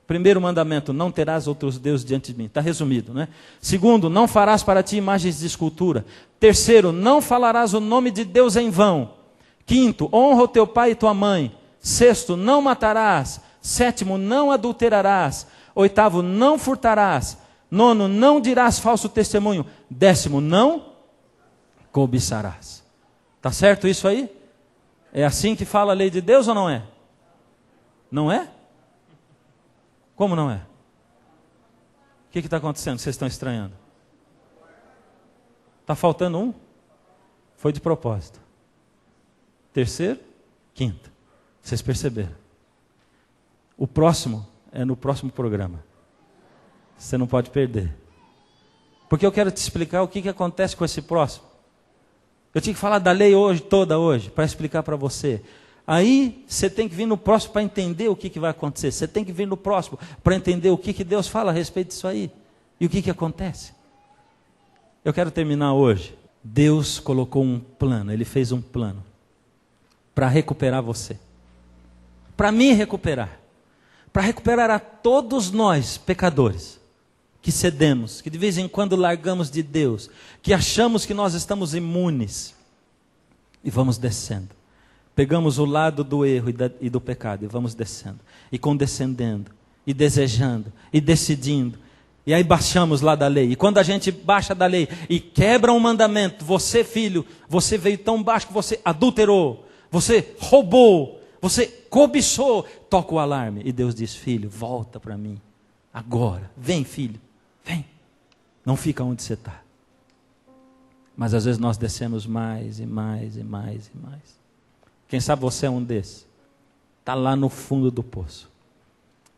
B: Primeiro mandamento: não terás outros deuses diante de mim. Está resumido, né? Segundo: não farás para ti imagens de escultura. Terceiro: não falarás o nome de Deus em vão. Quinto: honra o teu pai e tua mãe. Sexto: não matarás. Sétimo: não adulterarás. Oitavo: não furtarás. Nono: não dirás falso testemunho. Décimo: não cobiçarás. Está certo isso aí? É assim que fala a lei de Deus ou não é? Não é? Como não é? O que está acontecendo? Vocês estão estranhando? Está faltando um? Foi de propósito. Terceiro, quinto. Vocês perceberam? O próximo é no próximo programa. Você não pode perder. Porque eu quero te explicar o que acontece com esse próximo. Eu tinha que falar da lei toda hoje, para explicar para você. Aí você tem que vir no próximo para entender o que vai acontecer. Você tem que vir no próximo para entender o que Deus fala a respeito disso aí. E o que acontece. Eu quero terminar hoje. Deus colocou um plano, Ele fez um plano para recuperar você, para me recuperar, para recuperar a todos nós, pecadores, que cedemos, que de vez em quando largamos de Deus, que achamos que nós estamos imunes, e vamos descendo. Pegamos o lado do erro e do pecado, e vamos descendo, e condescendendo, e desejando, e decidindo, e aí baixamos lá da lei. E quando a gente baixa da lei e quebra um mandamento, você, filho, você veio tão baixo que você adulterou, você roubou, você cobiçou, toca o alarme. E Deus diz, filho, volta para mim, agora, vem filho, vem, não fica onde você está. Mas às vezes nós descemos mais e mais e mais e mais. Quem sabe você é um desses, está lá no fundo do poço.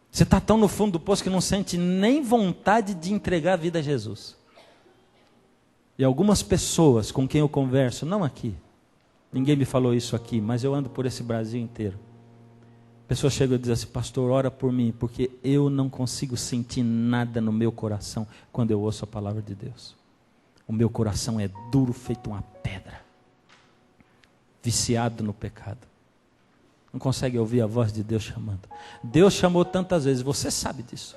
B: Você está tão no fundo do poço que não sente nem vontade de entregar a vida a Jesus. E algumas pessoas com quem eu converso, não aqui, ninguém me falou isso aqui, mas eu ando por esse Brasil inteiro. Pessoas chegam e dizem assim, pastor, ora por mim, porque eu não consigo sentir nada no meu coração quando eu ouço a palavra de Deus. O meu coração é duro, feito uma pedra, viciado no pecado. Não consegue ouvir a voz de Deus chamando. Deus chamou tantas vezes, você sabe disso.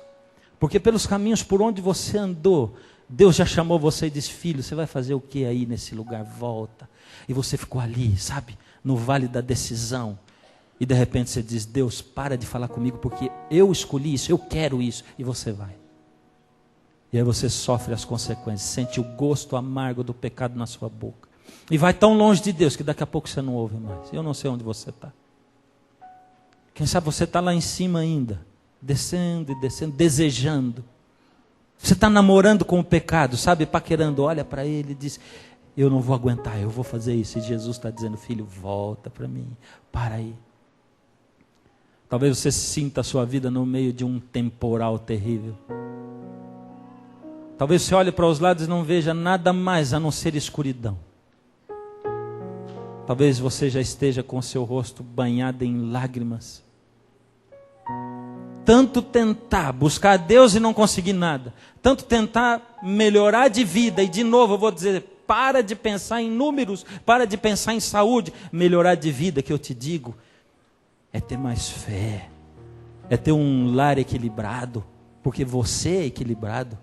B: Porque pelos caminhos por onde você andou, Deus já chamou você e disse, filho, você vai fazer o que aí nesse lugar? Volta. E você ficou ali, sabe, no vale da decisão. E de repente você diz, Deus, para de falar comigo, porque eu escolhi isso, eu quero isso. E você vai. E aí você sofre as consequências, sente o gosto amargo do pecado na sua boca. E vai tão longe de Deus que daqui a pouco você não ouve mais. Eu não sei onde você está. Quem sabe você está lá em cima ainda, descendo e descendo, desejando. Você está namorando com o pecado, sabe, paquerando, olha para ele e diz, eu não vou aguentar, eu vou fazer isso. E Jesus está dizendo, filho, volta para mim, para aí. Talvez você sinta a sua vida no meio de um temporal terrível. Talvez você olhe para os lados e não veja nada mais a não ser escuridão. Talvez você já esteja com seu rosto banhado em lágrimas. Tanto tentar buscar a Deus e não conseguir nada. Tanto tentar melhorar de vida. E de novo eu vou dizer, para de pensar em números, para de pensar em saúde. Melhorar de vida, que eu te digo, é ter mais fé. É ter um lar equilibrado, porque você é equilibrado.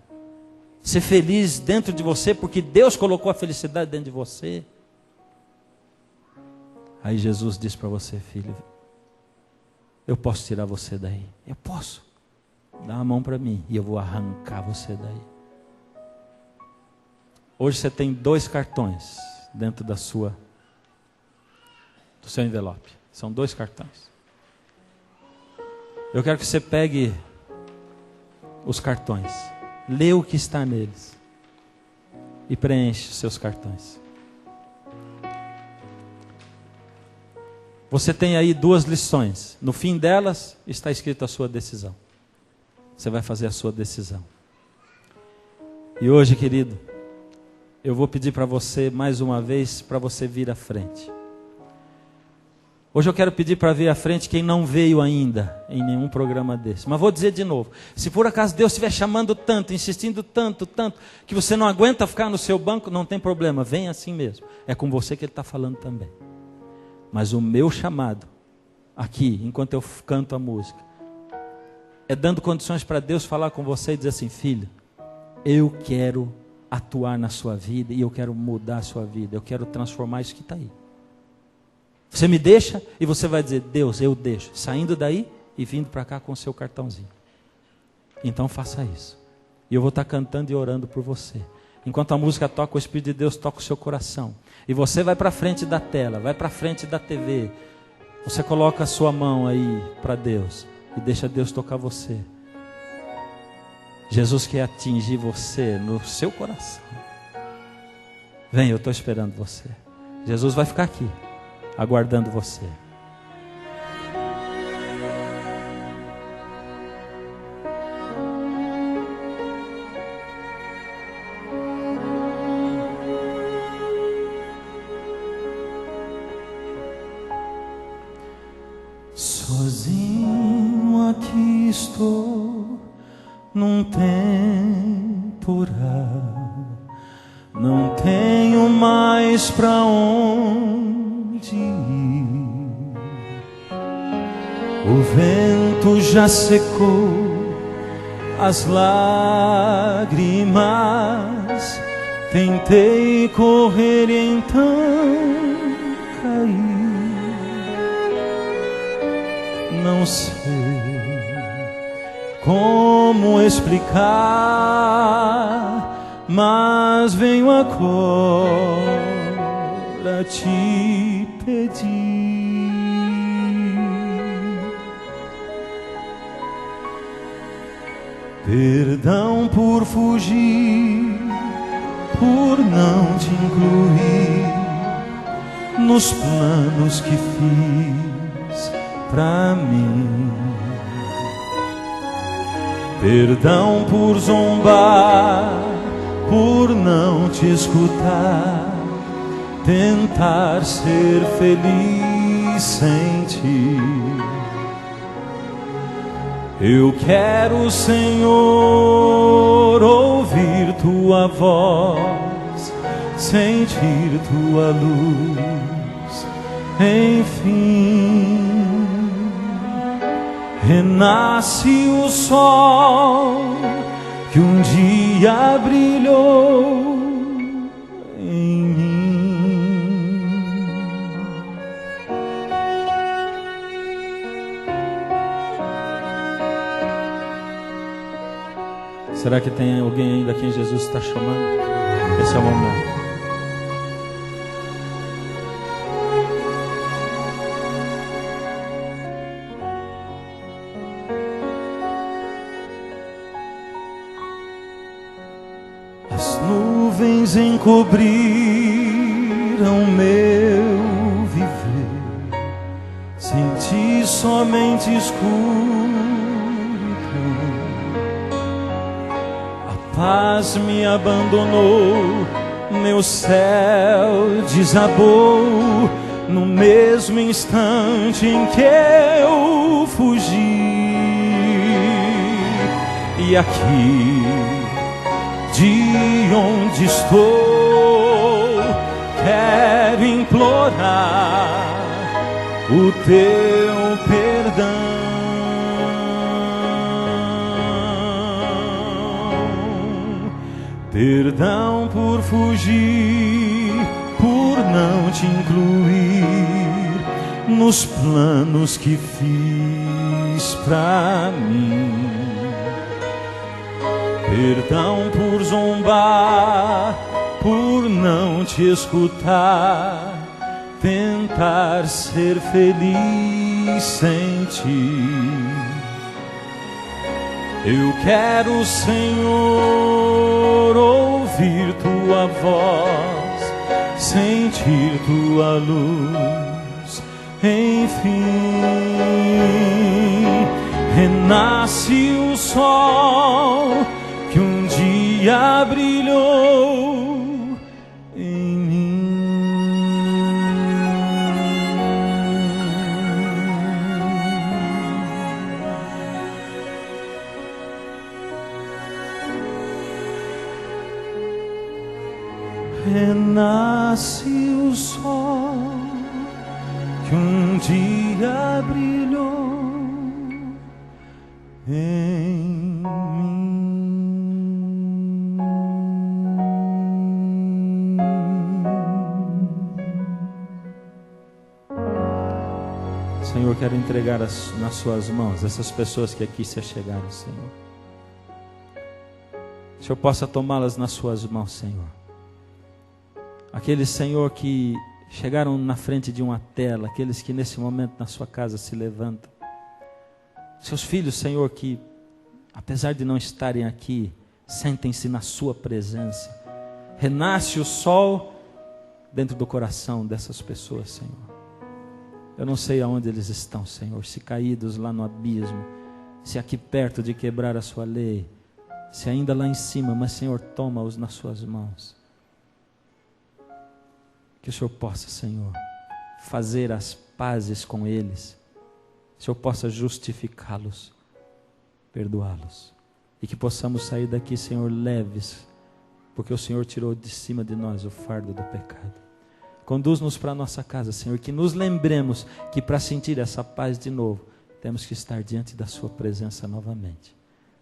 B: Ser feliz dentro de você, porque Deus colocou a felicidade dentro de você. Aí Jesus diz para você, filho, eu posso tirar você daí. Eu posso. Dá a mão para mim e eu vou arrancar você daí. Hoje você tem 2 cartões dentro do seu envelope. São 2 cartões. Eu quero que você pegue os cartões, lê o que está neles e preenche os seus cartões. Você tem aí 2 lições. No fim delas está escrito a sua decisão. Você vai fazer a sua decisão. E hoje, querido, eu vou pedir para você mais uma vez para você vir à frente. Hoje eu quero pedir para vir à frente quem não veio ainda em nenhum programa desse. Mas vou dizer de novo, se por acaso Deus estiver chamando tanto, insistindo tanto, que você não aguenta ficar no seu banco, não tem problema, vem assim mesmo. É com você que Ele está falando também. Mas o meu chamado, aqui, enquanto eu canto a música, é dando condições para Deus falar com você e dizer assim, filho, eu quero atuar na sua vida e eu quero mudar a sua vida, eu quero transformar isso que está aí. Você me deixa e você vai dizer, Deus, eu deixo, saindo daí e vindo para cá com o seu cartãozinho. Então faça isso. E eu vou estar cantando e orando por você. Enquanto a música toca, o Espírito de Deus toca o seu coração. E você vai para frente da tela, vai para frente da TV. Você coloca a sua mão aí para Deus e deixa Deus tocar você. Jesus quer atingir você no seu coração. Vem, eu estou esperando você. Jesus vai ficar aqui, aguardando você.
C: Sozinho aqui estou num temporal, não tenho mais pra onde ir. O vento já secou as lágrimas. Tentei correr e então caí. Não sei como explicar, mas venho agora te pedir. Perdão por fugir, por não te incluir nos planos que fiz pra mim. Perdão por zombar, por não te escutar, tentar ser feliz sem ti. Eu quero, Senhor, ouvir tua voz, sentir tua luz, enfim. Renasce o sol que um dia brilhou em mim.
B: Será que tem alguém ainda a quem Jesus está chamando? Esse é o momento.
C: As nuvens encobriram meu viver, senti somente escuridão. A paz me abandonou, meu céu desabou no mesmo instante em que eu fugi. E aqui, de onde estou, quero implorar o teu perdão. Perdão por fugir, por não te incluir nos planos que fiz pra mim. Perdão por zombar, por não te escutar, tentar ser feliz sem ti. Eu quero, Senhor, ouvir tua voz, sentir tua luz, enfim. Renasce o sol que um dia brilhou em mim. Renasce o sol que um dia brilhou em mim.
B: Senhor, quero entregar nas suas mãos essas pessoas que aqui se achegaram, Senhor. O Senhor possa tomá-las nas suas mãos, Senhor. Aqueles, Senhor, que chegaram na frente de uma tela, aqueles que nesse momento na sua casa se levantam. Seus filhos, Senhor, que apesar de não estarem aqui, sentem-se na sua presença. Renasce o sol dentro do coração dessas pessoas, Senhor. Eu não sei aonde eles estão, Senhor, se caídos lá no abismo, se aqui perto de quebrar a sua lei, se ainda lá em cima, mas, Senhor, toma-os nas suas mãos. Que o Senhor possa, Senhor, fazer as pazes com eles. Que o Senhor possa justificá-los, perdoá-los. E que possamos sair daqui, Senhor, leves, porque o Senhor tirou de cima de nós o fardo do pecado. Conduz-nos para a nossa casa, Senhor, que nos lembremos que para sentir essa paz de novo, temos que estar diante da sua presença novamente.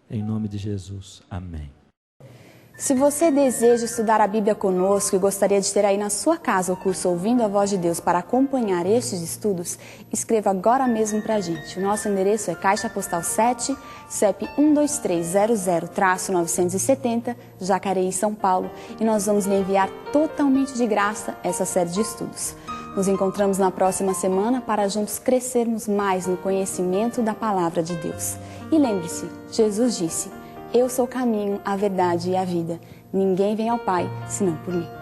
B: Em nome de Jesus, amém.
A: Se você deseja estudar a Bíblia conosco e gostaria de ter aí na sua casa o curso Ouvindo a Voz de Deus para acompanhar estes estudos, escreva agora mesmo para a gente. O nosso endereço é Caixa Postal 7, CEP 12300-970, Jacareí, São Paulo, e nós vamos lhe enviar totalmente de graça essa série de estudos. Nos encontramos na próxima semana para juntos crescermos mais no conhecimento da Palavra de Deus. E lembre-se, Jesus disse: eu sou o caminho, a verdade e a vida. Ninguém vem ao Pai senão por mim.